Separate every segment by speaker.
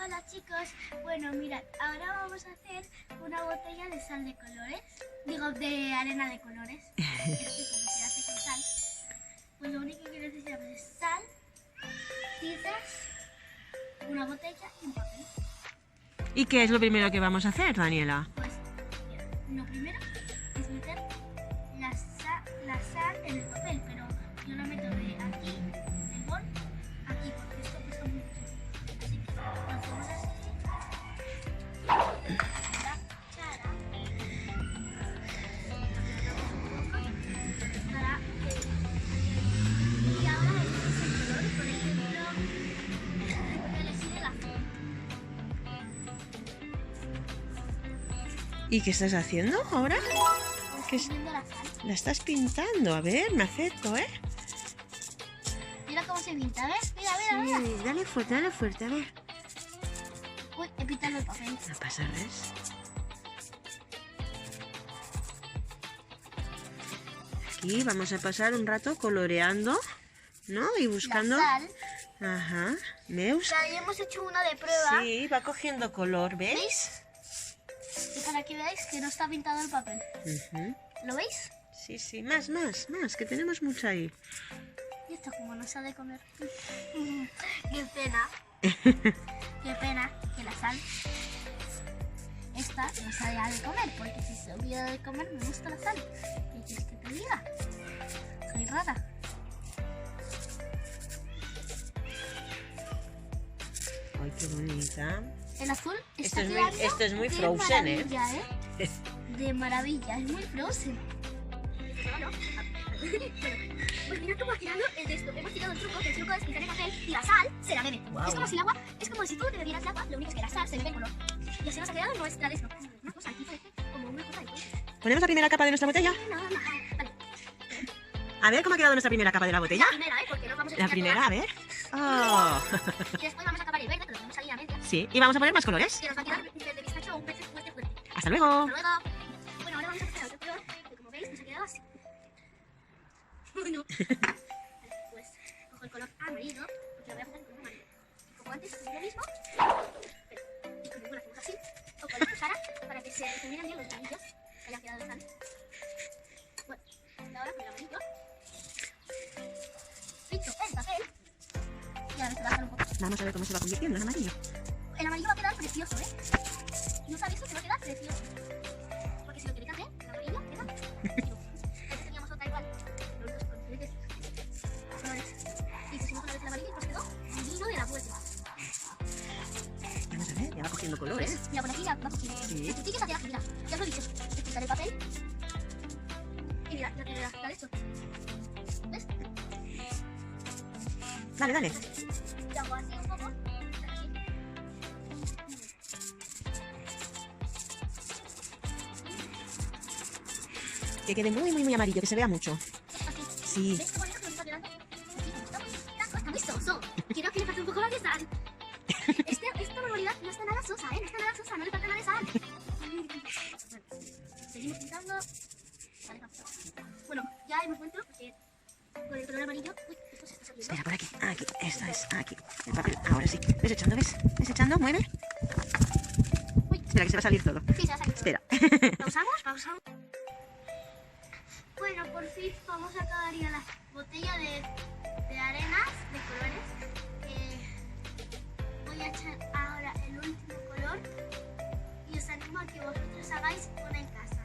Speaker 1: Hola chicos, bueno mirad, ahora vamos a hacer una botella de sal de colores, digo de arena de colores, es que como se hace con sal, pues lo único que necesitamos es sal, tizas, una botella y un papel.
Speaker 2: ¿Y qué es lo primero que vamos a hacer, Daniela?
Speaker 1: Pues mira, lo primero es meter la sal en el papel, pero yo la meto de aquí, del bol, aquí, porque esto pesa mucho. Así que lo hacemos así. La cuchara. Para y ahora elegimos el color, por ejemplo, voy a elegir el azul.
Speaker 2: ¿Y qué estás haciendo ahora? ¿Qué
Speaker 1: Estoy viendo la sal.
Speaker 2: La estás pintando. A ver, me acerco, ¿eh?
Speaker 1: Mira cómo se pinta, ¿ves? Mira, mira, mira.
Speaker 2: Sí, dale fuerte, a ver.
Speaker 1: Uy, he pintado el papel.
Speaker 2: No pasa res. Aquí vamos a pasar un rato coloreando, ¿no? Y buscando...
Speaker 1: La sal.
Speaker 2: Ajá. ¿Veus?
Speaker 1: Ya hemos hecho una de prueba.
Speaker 2: Sí, va cogiendo color, ¿veis?
Speaker 1: ¿Veis? Y para que veáis que no está pintado el papel.
Speaker 2: Ujú.
Speaker 1: ¿Lo veis?
Speaker 2: Sí, sí, más, que tenemos mucho ahí.
Speaker 1: Y esto como no se ha de comer. Qué pena. Qué pena que la sal esta no se haya de comer, porque si se olvida de comer me gusta la sal. ¿Qué quieres que te diga? Soy rara.
Speaker 2: Ay, qué bonita.
Speaker 1: El azul
Speaker 2: Esto
Speaker 1: está
Speaker 2: es muy-
Speaker 1: quedando
Speaker 2: esto es muy
Speaker 1: de
Speaker 2: Frozen, ¿eh?
Speaker 1: maravilla, ¿eh? De maravilla, es muy Frozen. No. Pues mira cómo ha quedado el de esto. Hemos tirado el truco, que el truco es quitar el papel y la sal se la bebe.
Speaker 2: Guau.
Speaker 1: Es como si el agua, es como si tú te bebieras el agua, lo único es que la sal se bebe el color. Y así nos ha quedado nuestra de esto. Una cosa aquí parece como una cosa de todo.
Speaker 2: ¿Ponemos la primera capa de nuestra botella?
Speaker 1: No. Vale.
Speaker 2: A ver cómo ha quedado nuestra primera capa de la
Speaker 1: La
Speaker 2: botella.
Speaker 1: primera, ¿eh? Porque no vamos a
Speaker 2: La
Speaker 1: quitar
Speaker 2: primera, a ver. Oh.
Speaker 1: todas. Y después vamos a acabar el verde, pero vamos a salir a media.
Speaker 2: Sí, y vamos a poner más colores.
Speaker 1: Que nos va a quedar un verde pistacho o un verde fuerte.
Speaker 2: Hasta luego.
Speaker 1: Hasta luego. Bueno, ahora vamos a hacer otro color, que como veis nos ha quedado así. Bueno, vale, pues cojo el color amarillo, porque lo voy a hacer en color amarillo. Como antes, hacemos lo mismo, pero, y como lo hacemos así, cojo la cuchara para que se difuminan bien los brillos que haya quedado de sal. Bueno, y ahora con el amarillo, pinto el papel, y ahora se va a dejar un poco.
Speaker 2: Vamos a ver cómo se va convirtiendo en amarillo.
Speaker 1: El amarillo va a quedar precioso, ¿eh? No sabéis que va a quedar precioso. Porque si lo queréis hacer, el amarillo queda precioso. Antes teníamos otra igual, pero los con diferentes colores. Y pusimos una vez el amarillo y pues quedó divino de la vuelta.
Speaker 2: Vamos a ver, ya va cogiendo color, ¿eh?
Speaker 1: Mira, por aquí ya va cogiendo.
Speaker 2: Sí.
Speaker 1: El puntillo se hace así, mira. Ya os lo he dicho. Es quitar el papel. Y mira, la primera, la de esto. ¿Ves?
Speaker 2: Dale.
Speaker 1: Y hago así un poco. Así.
Speaker 2: Que quede muy amarillo, que se vea mucho.
Speaker 1: Así.
Speaker 2: Sí.
Speaker 1: ¿Ves cómo bonito que nos está quedando? Está muy soso. Quiero que le falta un poco más de sal. Esta barbaridad no está nada sosa, ¿eh? No está nada sosa, no le falta nada de sal. Bueno, seguimos pintando. Vale, vamos. Bueno, ya hemos vuelto porque con el color amarillo... Uy, esto se está saliendo.
Speaker 2: Espera, por aquí. Aquí, esta es, aquí. El papel, ahora sí. ¿Ves echando, ves? ¿Ves echando? Mueve.
Speaker 1: Uy,
Speaker 2: Espera, que se va a salir todo.
Speaker 1: sí, se ha salido.
Speaker 2: Espera.
Speaker 1: Pausamos. Bueno, por fin vamos a acabar ya la botella de arenas de colores. Voy a echar ahora el último color y os animo a que vosotros hagáis una en casa.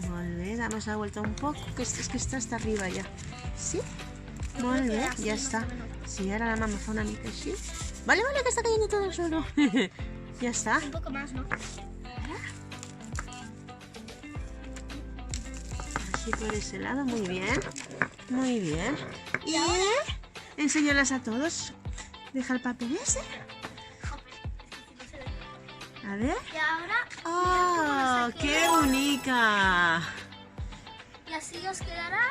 Speaker 2: Molt bé, damos la vuelta un poco, que es que está hasta arriba ya. ¿Sí? Molt bé, ya está. Sí, ahora la mamá fa una mica així. Vale, que está cayendo todo el suelo. Ya está.
Speaker 1: Un poco más, ¿no?
Speaker 2: Así por ese lado, muy bien. Muy bien. Y enséñalas a todos. Deja el papel ese. A ver.
Speaker 1: Y ahora...
Speaker 2: ¡Oh,
Speaker 1: mirad cómo nos ha
Speaker 2: qué
Speaker 1: quedado.
Speaker 2: bonita!
Speaker 1: Y así os quedará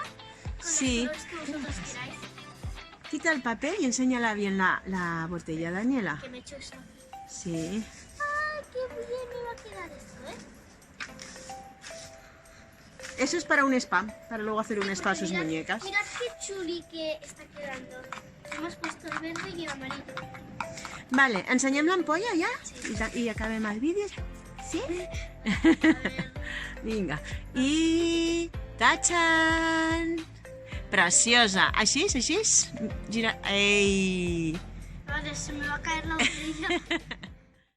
Speaker 1: con
Speaker 2: Sí.
Speaker 1: los colores que vosotros queráis.
Speaker 2: Quita el papel y enséñala bien la botella, Daniela.
Speaker 1: Que me he hecho esto.
Speaker 2: Sí.
Speaker 1: ¡Ay, qué bien me va a quedar esto, eh!
Speaker 2: Eso es para un spa, para luego hacer un spa a sus muñecas.
Speaker 1: Mirad qué chuli que está quedando. Hemos puesto el verde y el amarillo.
Speaker 2: Vale, ensenyem l'ampolla ja? I acabem el vídeo? Sí? Vinga. I... Tachan! Preciosa. Així? Així? Gira... Ei!
Speaker 1: Vale, se me va a caer la botella.